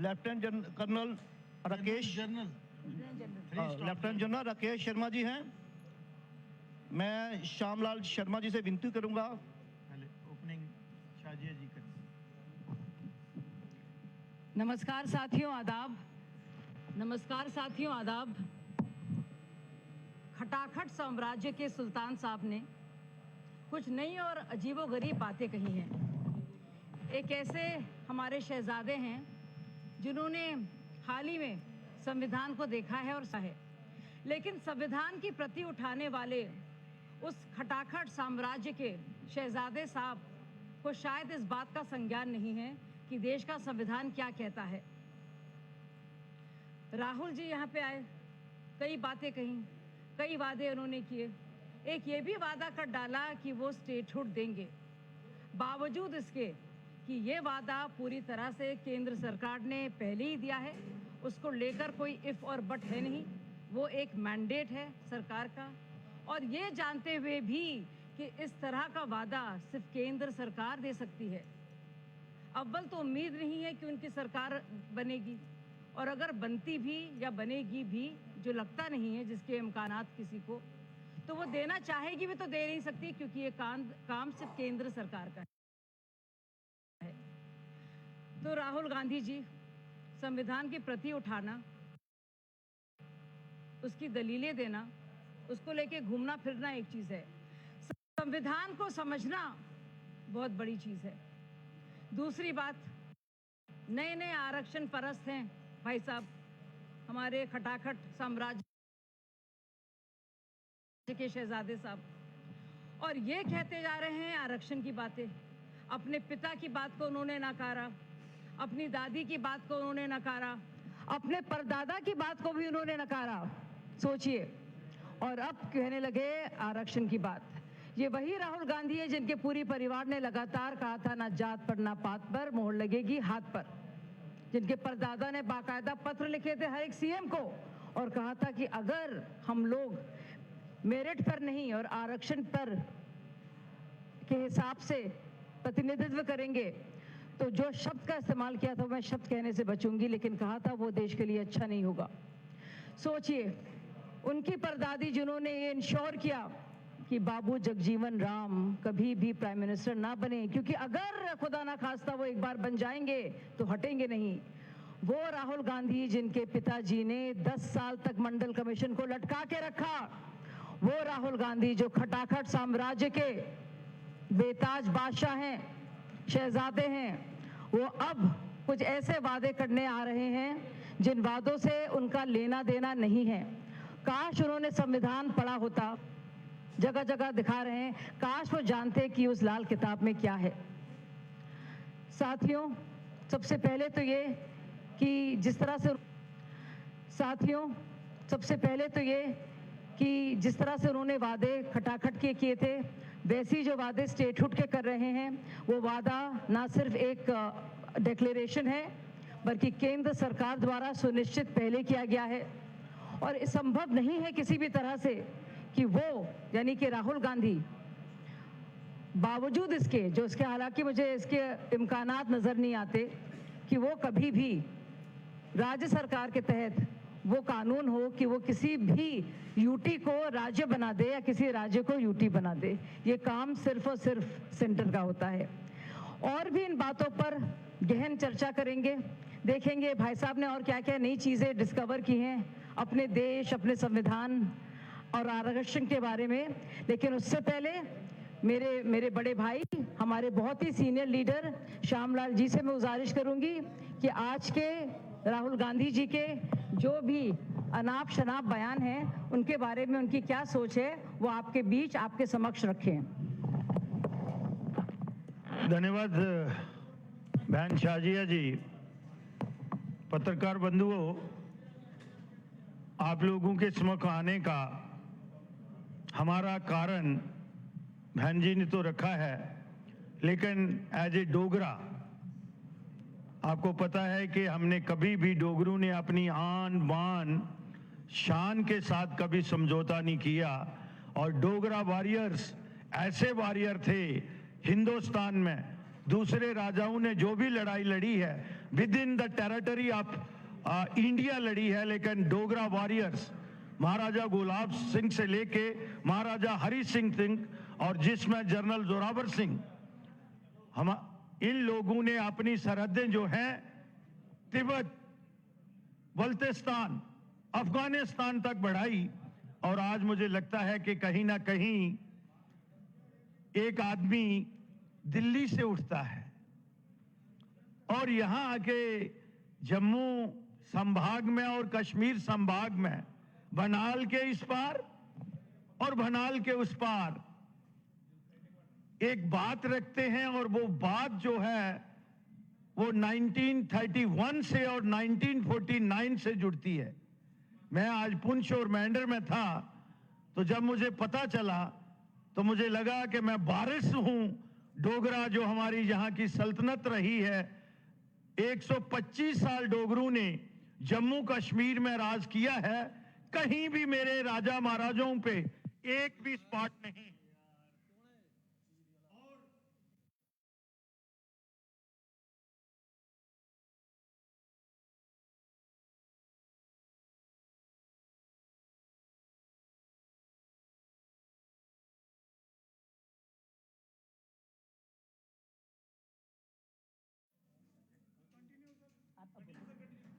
Lieutenant colonel Rakesh lieutenant general Rakesh Sharma ji हैं। मैं श्यामलाल शर्मा जी से विनती करूंगा। ओपनिंग शाजिया जी कर। नमस्कार साथियों, आदाब। नमस्कार साथियों, आदाब। खटाखट साम्राज्य के सुल्तान साहब ने कुछ नई और अजीबोगरीब बातें कही हैं। एक ऐसे हमारे शहजादे हैं जिन्होंने हाल ही में संविधान को देखा है और सहा है, लेकिन संविधान की प्रति उठाने वाले उस खटाखट साम्राज्य के शहजादे साहब को शायद इस बात का संज्ञान नहीं है कि देश का संविधान क्या कहता है। राहुल जी यहाँ पे आए, कई बातें कही, कई वादे उन्होंने किए। एक ये भी वादा कर डाला कि वो स्टेटहुड देंगे, बावजूद इसके कि ये वादा पूरी तरह से केंद्र सरकार ने पहले ही दिया है, उसको लेकर कोई इफ और बट है नहीं। वो एक मैंडेट है सरकार का, और ये जानते हुए भी कि इस तरह का वादा सिर्फ केंद्र सरकार दे सकती है। अव्वल तो उम्मीद नहीं है कि उनकी सरकार बनेगी, और अगर बनती भी या बनेगी भी, जो लगता नहीं है जिसके इम्कानात किसी को, तो वो देना चाहेगी भी तो दे नहीं सकती, क्योंकि ये काम सिर्फ केंद्र सरकार का है। तो राहुल गांधी जी, संविधान की प्रति उठाना, उसकी दलीलें देना, उसको लेके घूमना फिरना एक चीज है, संविधान को समझना बहुत बड़ी चीज है। दूसरी बात, नए नए आरक्षण परस्त हैं भाई साहब, हमारे खटाखट साम्राज्य के शहजादे साहब, और ये कहते जा रहे हैं आरक्षण की बातें। अपने पिता की बात को उन्होंने नकारा, अपनी दादी की बात को उन्होंने नकारा, अपने परदादा की बात को भी उन्होंने नकारा, सोचिए। और अब कहने लगे आरक्षण की बात। ये वही राहुल गांधी है जिनके पूरी परिवार ने लगातार कहा था ना जात पर ना पात पर मोहर लगेगी हाथ पर, जिनके परदादा ने बाकायदा पत्र लिखे थे हर एक सीएम को और कहा था कि अगर हम लोग मेरिट पर नहीं और आरक्षण पर के हिसाब से प्रतिनिधित्व करेंगे तो जो शब्द का इस्तेमाल किया था, मैं शब्द कहने से बचूंगी, लेकिन कहा था वो देश के लिए अच्छा नहीं होगा। सोचिए, उनकी परदादी जिन्होंने ये इंश्योर किया कि बाबू जगजीवन राम कभी भी प्राइम मिनिस्टर ना बने, क्योंकि अगर खुदा ना खास्ता वो एक बार बन जाएंगे तो हटेंगे नहीं। वो राहुल गांधी जिनके पिताजी ने 10 साल तक मंडल कमीशन को लटका के रखा, वो राहुल गांधी जो खटाखट साम्राज्य के बेताज बादशाह हैं, शहजादे हैं, वो अब कुछ ऐसे वादे करने आ रहे हैं जिन वादों से उनका लेना देना नहीं है। काश उन्होंने संविधान पढ़ा होता, जगह जगह दिखा रहे हैं, काश वो जानते कि उस लाल किताब में क्या है। साथियों, सबसे पहले तो ये कि जिस तरह से उन्होंने वादे खटाखट के किए थे, वैसी जो वादे स्टेटहुड के कर रहे हैं, वो वादा ना सिर्फ एक डिक्लेरेशन है, बल्कि केंद्र सरकार द्वारा सुनिश्चित पहले किया गया है। और संभव नहीं है किसी भी तरह से कि वो, यानी कि राहुल गांधी, बावजूद इसके जो इसके, हालांकि मुझे इसके इम्कानात नज़र नहीं आते कि वो कभी भी राज्य सरकार के तहत वो कानून हो कि वो किसी भी यूटी को राज्य बना दे या किसी राज्य को यूटी बना दे। ये काम सिर्फ और सिर्फ सेंटर का होता है। और भी इन बातों पर गहन चर्चा करेंगे, देखेंगे भाई साहब ने और क्या क्या नई चीज़ें डिस्कवर की हैं अपने देश, अपने संविधान और आरक्षण के बारे में। लेकिन उससे पहले मेरे बड़े भाई, हमारे बहुत ही सीनियर लीडर श्यामलाल जी से मैं गुजारिश करूंगी कि आज के राहुल गांधी जी के जो भी अनाप शनाप बयान हैं, उनके बारे में उनकी क्या सोच है, वो आपके बीच, आपके समक्ष रखें। धन्यवाद बहन शाजिया जी। पत्रकार बंधुओं, आप लोगों के समक्ष आने का हमारा कारण बहन जी ने तो रखा है, लेकिन एज ए डोगरा आपको पता है कि हमने कभी भी, डोगरों ने अपनी आन बान शान के साथ कभी समझौता नहीं किया। और डोगरा वॉरियर्स ऐसे वॉरियर थे हिंदुस्तान में, दूसरे राजाओं ने जो भी लड़ाई लड़ी है with in the territory of India लड़ी है, लेकिन डोगरा वॉरियर्स महाराजा गुलाब सिंह से लेके महाराजा हरि सिंह और जिसमें जनरल जोरावर सिंह, हम इन लोगों ने अपनी सरहदें जो हैं तिब्बत, बल्तिस्तान, अफगानिस्तान तक बढ़ाई। और आज मुझे लगता है कि कहीं ना कहीं एक आदमी दिल्ली से उठता है और यहां आके जम्मू संभाग में और कश्मीर संभाग में बनाल के इस पार और बनाल के उस पार एक बात रखते हैं, और वो बात जो है वो 1931 से और 1949 से जुड़ती है। मैं आज पुंछ और मेंढर में था, तो जब मुझे पता चला तो मुझे लगा कि मैं वारिस हूं डोगरा, जो हमारी यहां की सल्तनत रही है। 125 साल डोगरों ने जम्मू कश्मीर में राज किया है, कहीं भी मेरे राजा महाराजाओं पे एक भी स्पॉट नहीं।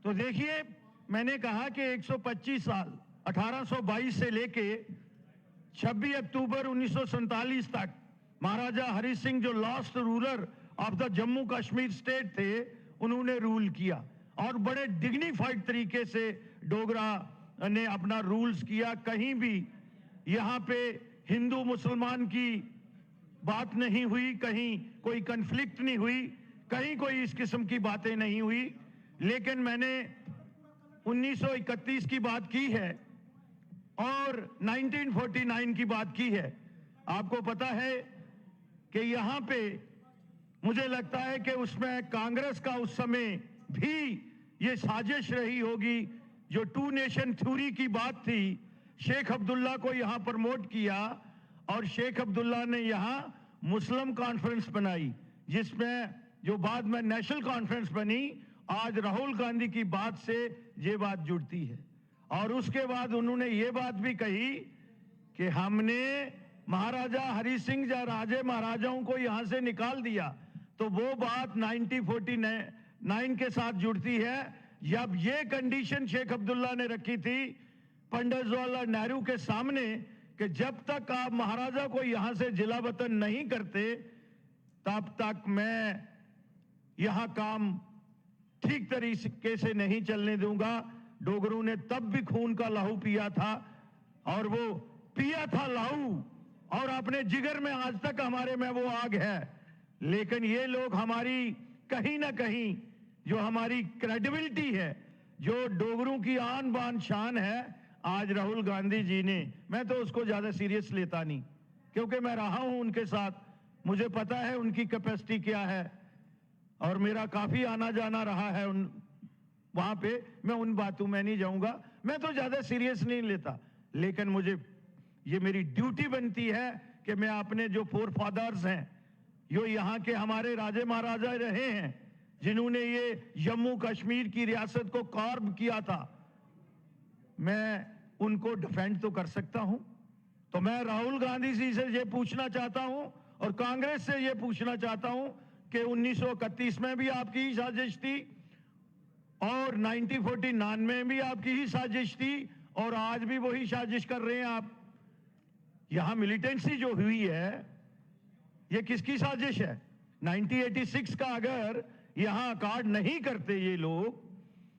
तो देखिए, मैंने कहा कि 125 साल 1822 से लेके 26 अक्टूबर 1947 तक महाराजा हरि सिंह, जो last ruler of the Jammu Kashmir state थे, उन्होंने रूल किया और बड़े डिग्निफाइड तरीके से डोगरा ने अपना रूल्स किया। कहीं भी यहाँ पे हिंदू मुसलमान की बात नहीं हुई, कहीं कोई कन्फ्लिक्ट नहीं हुई, कहीं कोई इस किस्म की बातें नहीं हुई। लेकिन मैंने 1931 की बात की है और 1949 की बात की है। आपको पता है कि यहां पे मुझे लगता है कि उसमें कांग्रेस का उस समय भी ये साजिश रही होगी, जो 2 नेशन थ्योरी की बात थी। शेख अब्दुल्ला को यहां प्रमोट किया और शेख अब्दुल्ला ने यहां मुस्लिम कॉन्फ्रेंस बनाई, जिसमें जो बाद में नेशनल कॉन्फ्रेंस बनी। आज राहुल गांधी की बात से ये बात जुड़ती है। और उसके बाद उन्होंने ये बात भी कही कि हमने महाराजा हरि सिंह या राजे महाराजाओं को यहां से निकाल दिया, तो वो बात 1949 के साथ जुड़ती है, जब ये कंडीशन शेख अब्दुल्ला ने रखी थी पंडित जवाहरलाल नेहरू के सामने कि जब तक आप महाराजा को यहां से जिला वतन नहीं करते, तब तक मैं यहां काम ठीक तरीके से नहीं चलने दूंगा। डोगरों ने तब भी खून का लहू पिया था, और वो पिया था लहू, और अपने जिगर में आज तक हमारे में वो आग है। लेकिन ये लोग हमारी कहीं ना कहीं जो हमारी क्रेडिबिलिटी है, जो डोगरों की आन बान शान है, आज राहुल गांधी जी ने, मैं तो उसको ज्यादा सीरियस लेता नहीं, क्योंकि मैं रहा हूं उनके साथ, मुझे पता है उनकी कैपेसिटी क्या है, और मेरा काफी आना जाना रहा है वहां पे। मैं उन बातों में नहीं जाऊंगा, मैं तो ज्यादा सीरियस नहीं लेता। लेकिन मुझे ये मेरी ड्यूटी बनती है कि मैं अपने जो फोर फादर्स हैं, जो यहाँ के हमारे राजे महाराजा रहे हैं, जिन्होंने ये जम्मू कश्मीर की रियासत को कार्व किया था, मैं उनको डिफेंड तो कर सकता हूं। तो मैं राहुल गांधी जी से ये पूछना चाहता हूं और कांग्रेस से ये पूछना चाहता हूं कि 1931 में भी आपकी ही साजिश थी और 1949 में भी आपकी ही साजिश थी, और आज भी वही साजिश कर रहे हैं आप। यहां मिलिटेंसी जो हुई है, ये किसकी साजिश है? 1986 का अगर यहां कार्ड नहीं करते ये लोग,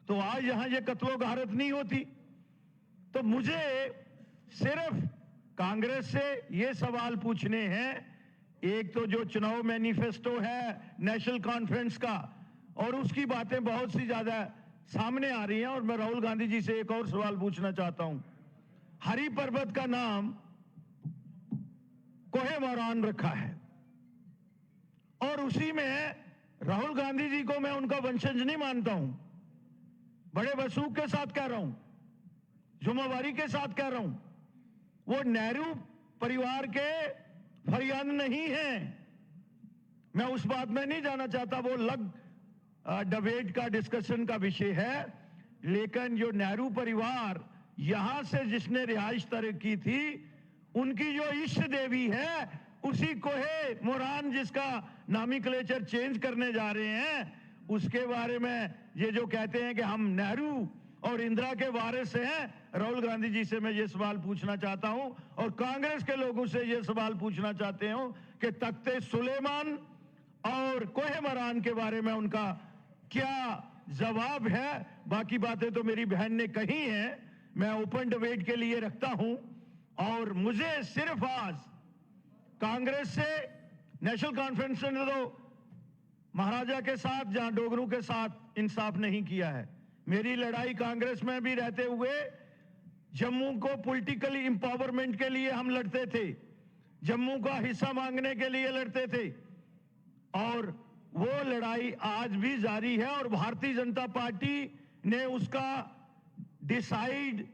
तो आज यहां ये कत्लो गारत नहीं होती। तो मुझे सिर्फ कांग्रेस से ये सवाल पूछने हैं, एक तो जो चुनाव मैनिफेस्टो है नेशनल कॉन्फ्रेंस का, और उसकी बातें बहुत सी ज्यादा सामने आ रही हैं, और मैं राहुल गांधी जी से एक और सवाल पूछना चाहता हूं। हरि पर्वत का नाम कोहे मौरान रखा है, और उसी में राहुल गांधी जी को मैं उनका वंशज नहीं मानता हूं, बड़े वसूख के साथ कह रहा हूं, जुम्मेवारी के साथ कह रहा हूं। वो नेहरू परिवार के फरियाद नहीं है, मैं उस बात में नहीं जाना चाहता। वो डिबेट का डिस्कशन का विषय है, लेकिन जो नेहरू परिवार यहां से जिसने रिहाइश तय की थी, उनकी जो इष्ट देवी है, उसी कोहे मोरान जिसका नामिक्लेचर चेंज करने जा रहे हैं, उसके बारे में ये जो कहते हैं कि हम नेहरू और इंदिरा के वारिस हैं। राहुल गांधी जी से मैं ये सवाल पूछना चाहता हूं और कांग्रेस के लोगों से ये सवाल पूछना चाहते हूं कि तख्ते सुलेमान और कोहे मोरान के बारे में उनका क्या जवाब है। बाकी बातें तो मेरी बहन ने कही हैं, मैं ओपन डिबेट के लिए रखता हूं। और मुझे सिर्फ आज कांग्रेस से नेशनल कॉन्फ्रेंस ने तो महाराजा के साथ, जहां डोगरू के साथ इंसाफ नहीं किया है। मेरी लड़ाई कांग्रेस में भी रहते हुए जम्मू को पॉलिटिकली एम्पावरमेंट के लिए हम लड़ते थे, जम्मू का हिस्सा मांगने के लिए लड़ते थे, और वो लड़ाई आज भी जारी है। और भारतीय जनता पार्टी ने उसका डिसाइड,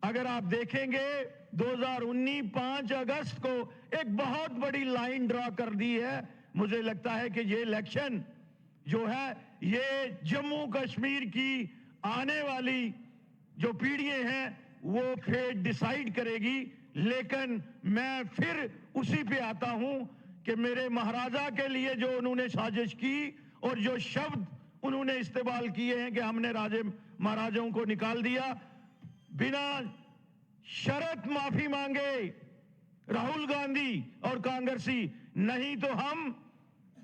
अगर आप देखेंगे 2019 5 अगस्त को एक बहुत बड़ी लाइन ड्रॉ कर दी है। मुझे लगता है कि ये इलेक्शन जो है, ये जम्मू कश्मीर की आने वाली जो पीढ़ियां हैं वो फिर डिसाइड करेगी। लेकिन मैं फिर उसी पे आता हूं कि मेरे महाराजा के लिए जो उन्होंने साजिश की और जो शब्द उन्होंने इस्तेमाल किए हैं कि हमने राजे महाराजाओं को निकाल दिया, बिना शर्त माफी मांगे राहुल गांधी और कांग्रेसी, नहीं तो हम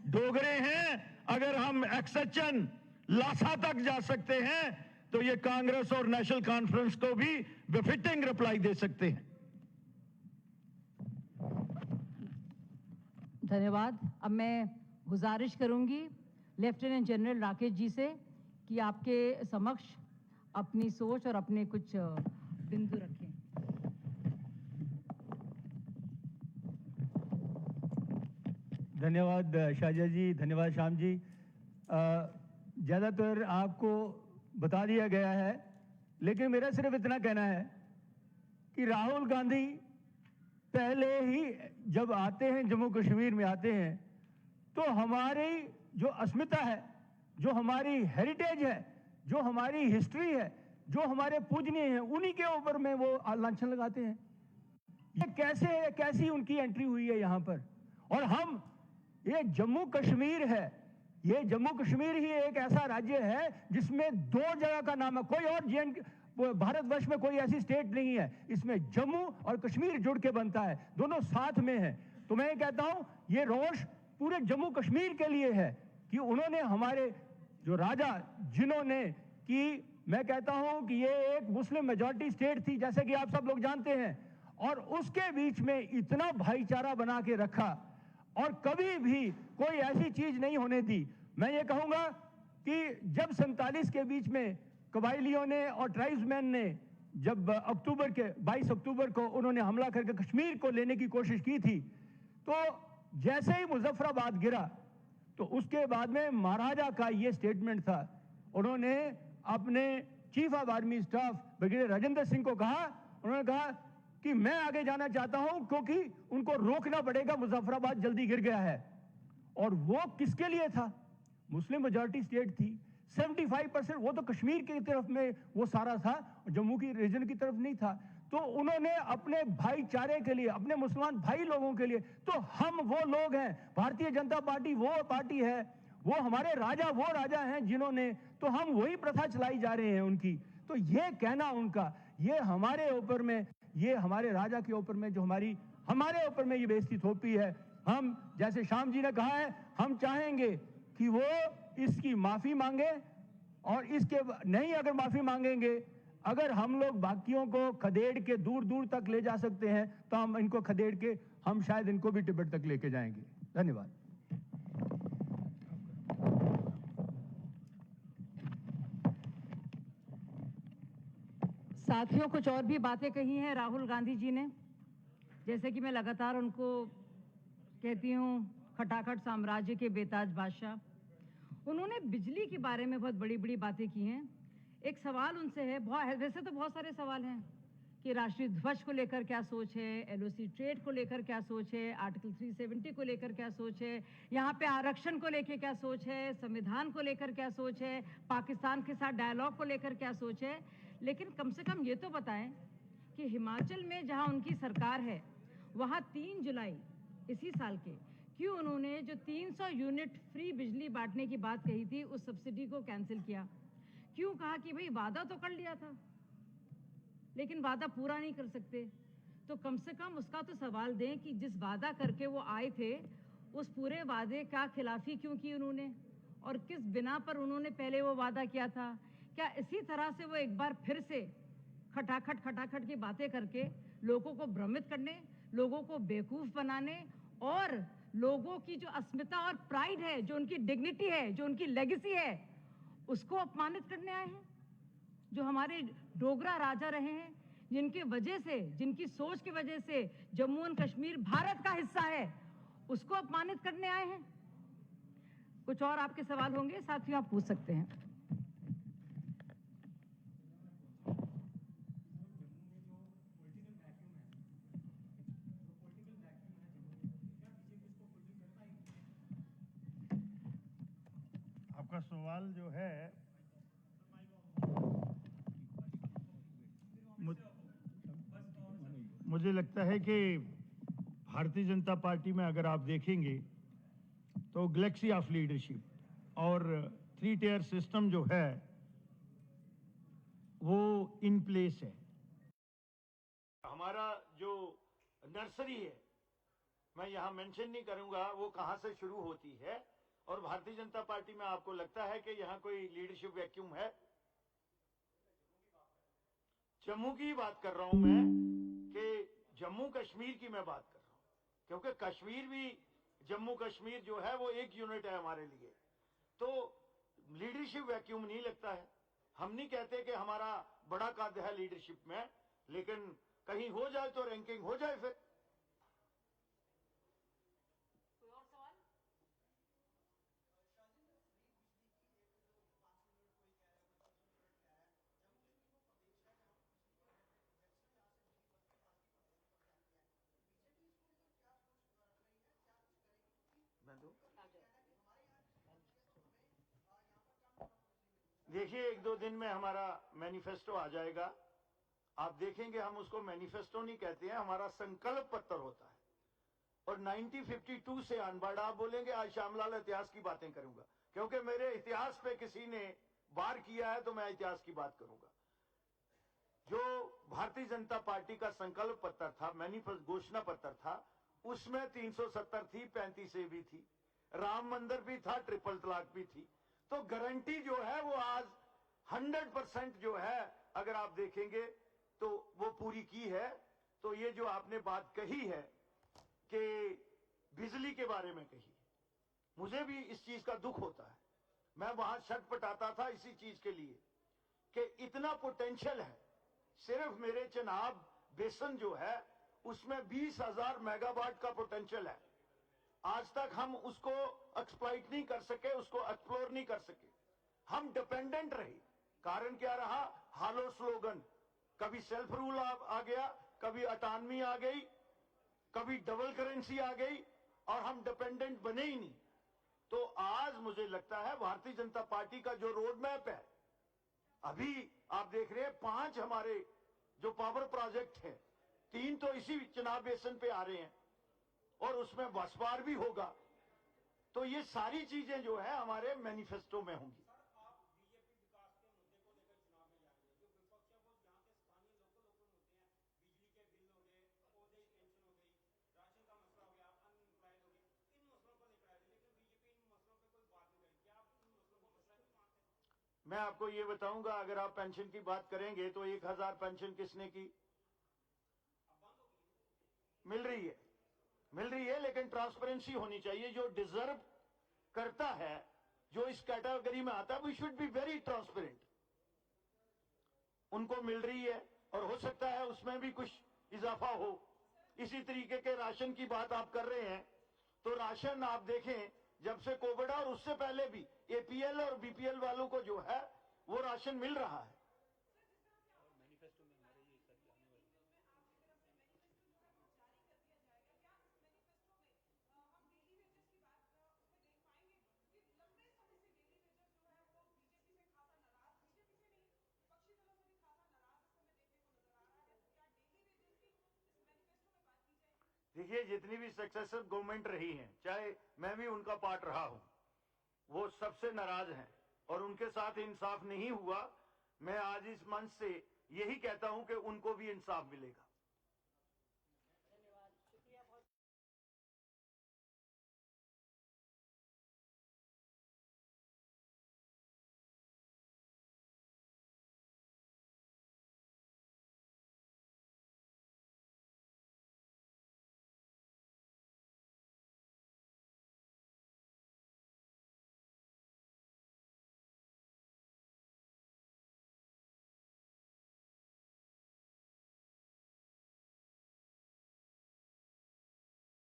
डोगरे हैं। अगर हम एक्सेशन लासा तक जा सकते हैं तो ये कांग्रेस और नेशनल कॉन्फ्रेंस को भी बेफिटिंग रिप्लाई दे सकते हैं। धन्यवाद। अब मैं गुजारिश करूंगी लेफ्टिनेंट जनरल राकेश जी से कि आपके समक्ष अपनी सोच और अपने कुछ बिंदु रखें। धन्यवाद शाहजा जी, धन्यवाद श्याम जी। ज़्यादातर आपको बता दिया गया है, लेकिन मेरा सिर्फ इतना कहना है कि राहुल गांधी पहले ही जब आते हैं, जम्मू कश्मीर में आते हैं, तो हमारी जो अस्मिता है, जो हमारी हेरिटेज है, जो हमारी हिस्ट्री है, जो हमारे पूजनीय हैं, उन्हीं के ऊपर में वो लांछन लगाते हैं। ये कैसी उनकी एंट्री हुई है यहाँ पर। और हम, ये जम्मू कश्मीर है, ये जम्मू कश्मीर ही एक ऐसा राज्य है जिसमें दो जगह का नाम है। कोई और भारतवर्ष में कोई ऐसी स्टेट नहीं है, इसमें जम्मू और कश्मीर जुड़ के बनता है, दोनों साथ में है। तो मैं ये कहता हूं, ये रोष पूरे जम्मू कश्मीर के लिए है कि उन्होंने हमारे जो राजा, जिन्होंने कि मैं कहता हूं कि ये एक मुस्लिम मेजॉरिटी स्टेट थी, जैसे कि आप सब लोग जानते हैं, और उसके बीच में इतना भाईचारा बना के रखा और कभी भी कोई ऐसी चीज नहीं होने दी। मैं ये कहूंगा कि जब 47 के बीच में कबायलियों ने और ट्राइब्समैन ने जब 22 अक्टूबर को उन्होंने हमला करके कश्मीर को लेने की कोशिश की थी, तो जैसे ही मुजफ्फराबाद गिरा तो उसके बाद में महाराजा का ये स्टेटमेंट था। उन्होंने अपने chief of army staff brigadier Rajendra Singh को कहा, उन्होंने कहा कि मैं आगे जाना चाहता हूं क्योंकि उनको रोकना पड़ेगा, मुजफ्फराबाद जल्दी गिर गया है। और वो किसके लिए था? मुस्लिम मेजॉरिटी स्टेट थी, 75%, वो तो कश्मीर की तरफ में वो सारा था, जम्मू की रीजन की तरफ नहीं था। तो उन्होंने अपने भाईचारे के लिए, अपने मुसलमान भाई लोगों के लिए, तो हम वो लोग हैं, भारतीय जनता पार्टी वो पार्टी है, वो हमारे राजा वो राजा हैं जिन्होंने, तो हम वही प्रथा चलाई जा रहे हैं उनकी। तो ये कहना उनका, ये हमारे ऊपर में, ये हमारे राजा के ऊपर में जो हमारे ऊपर में ये बेइज्जती थोपी है। हम, जैसे श्याम जी ने कहा है, हम चाहेंगे कि वो इसकी माफी मांगे, और इसके नहीं अगर माफी मांगेंगे, अगर हम लोग बाकियों को खदेड़ के दूर दूर तक ले जा सकते हैं, तो हम इनको खदेड़ के हम शायद इनको भी तिब्बत तक लेके जाएंगे। धन्यवाद। साथियों, कुछ और भी बातें कही हैं राहुल गांधी जी ने, जैसे कि मैं लगातार उनको कहती हूँ खटाखट साम्राज्य के बेताज बादशाह। उन्होंने बिजली के बारे में बहुत बड़ी बड़ी बातें की हैं। एक सवाल उनसे है, वैसे तो बहुत सारे सवाल हैं, कि राष्ट्रीय ध्वज को लेकर क्या सोच है, एलओसी ट्रेड को लेकर क्या सोच है, आर्टिकल 370 को लेकर क्या सोच है, यहाँ पे आरक्षण को लेकर क्या सोच है, संविधान को लेकर क्या सोच है, पाकिस्तान के साथ डायलॉग को लेकर क्या सोच है। लेकिन कम से कम ये तो बताएं कि हिमाचल में जहाँ उनकी सरकार है वहाँ 3 जुलाई इसी साल के क्यों उन्होंने जो 300 यूनिट फ्री बिजली बांटने की बात कही थी उस सब्सिडी को कैंसिल किया? क्यों कहा कि भाई वादा तो कर लिया था लेकिन वादा पूरा नहीं कर सकते? तो कम से कम उसका तो सवाल दें कि जिस वादा करके वो आए थे उस पूरे वादे का खिलाफी क्यों की उन्होंने और किस बिना पर उन्होंने पहले वो वादा किया था? क्या इसी तरह से वो एक बार फिर से खटाखट की बातें करके लोगों को भ्रमित करने, लोगों को बेवकूफ बनाने और लोगों की जो अस्मिता और प्राइड है, जो उनकी डिग्निटी है, जो उनकी लेगेसी है, उसको अपमानित करने आए हैं? जो हमारे डोगरा राजा रहे हैं, जिनकी वजह से, जिनकी सोच की वजह से जम्मू एंड कश्मीर भारत का हिस्सा है, उसको अपमानित करने आए हैं? कुछ और आपके सवाल होंगे साथियों, आप पूछ सकते हैं। आपका सवाल जो है मुझे लगता है कि भारतीय जनता पार्टी में अगर आप देखेंगे तो गैलेक्सी ऑफ लीडरशिप और 3 टियर सिस्टम जो है वो इन प्लेस है। हमारा जो नर्सरी है, मैं यहाँ मेंशन नहीं करूंगा वो कहां से शुरू होती है, और भारतीय जनता पार्टी में आपको लगता है कि यहाँ कोई लीडरशिप वैक्यूम है? जम्मू की बात कर रहा हूं मैं, कि जम्मू कश्मीर की मैं बात कर रहा हूं, क्योंकि कश्मीर भी, जम्मू कश्मीर जो है वो एक यूनिट है हमारे लिए। तो लीडरशिप वैक्यूम नहीं लगता है। हम नहीं कहते कि हमारा बड़ा कद है लीडरशिप में, लेकिन कहीं हो जाए तो रैंकिंग हो जाए। फिर कोई और सवाल? देखिए, 1-2 दिन में हमारा मैनिफेस्टो आ जाएगा। आप देखेंगे हम उसको मैनिफेस्टो नहीं कहते हैं, हमारा संकल्प पत्र होता है। और 1952 से अनबढ़, आप बोलेंगे आज श्यामलाल इतिहास की बातें करूंगा, क्योंकि मेरे इतिहास पे किसी ने वार किया है तो मैं इतिहास की बात करूंगा। जो भारतीय जनता पार्टी का संकल्प पत्र था, मैनिफेस्टो घोषणा पत्र था, उसमें 370 थी, 35A भी थी, राम मंदिर भी था, ट्रिपल तलाक भी थी। तो गारंटी जो है वो आज 100% जो है, अगर आप देखेंगे तो वो पूरी की है। तो ये जो आपने बात कही है कि बिजली के बारे में कही, मुझे भी इस चीज का दुख होता है। मैं वहां छटपटाता था इसी चीज के लिए कि इतना पोटेंशियल है। सिर्फ मेरे चनाब बेसन जो है उसमें 20,000 मेगावाट का पोटेंशियल है। आज तक हम उसको एक्सप्लॉइट नहीं कर सके, उसको एक्सप्लोर नहीं कर सके। हम डिपेंडेंट रहे। कारण क्या रहा? हालो स्लोगन। कभी सेल्फ रूल आ गया, कभी अटानमी आ गई, कभी डबल करेंसी आ गई, और हम डिपेंडेंट बने ही नहीं। तो आज मुझे लगता है भारतीय जनता पार्टी का जो रोड मैप है, अभी आप देख रहे हैं 5 हमारे जो पावर प्रोजेक्ट हैं, 3 तो इसी चनाब बेसन पे आ रहे हैं, और उसमें बसपार भी होगा। तो ये सारी चीजें जो है हमारे मैनिफेस्टो में होंगी। मैं आपको ये बताऊंगा, अगर आप पेंशन की बात करेंगे तो 1,000 पेंशन किसने की? मिल रही है, लेकिन ट्रांसपेरेंसी होनी चाहिए। जो डिजर्व करता है, जो इस कैटेगरी में आता है, we should be very transparent. उनको मिल रही है, और हो सकता है उसमें भी कुछ इजाफा हो। इसी तरीके के राशन की बात आप कर रहे हैं, तो राशन आप देखें, जब से कोविड और उससे पहले भी एपीएल और बीपीएल वालों को जो है वो राशन मिल रहा है। देखिए, जितनी भी सक्सेसिव गवर्नमेंट रही हैं, चाहे मैं भी उनका पार्ट रहा हूं, वो सबसे नाराज हैं और उनके साथ इंसाफ नहीं हुआ। मैं आज इस मंच से यही कहता हूं कि उनको भी इंसाफ मिलेगा।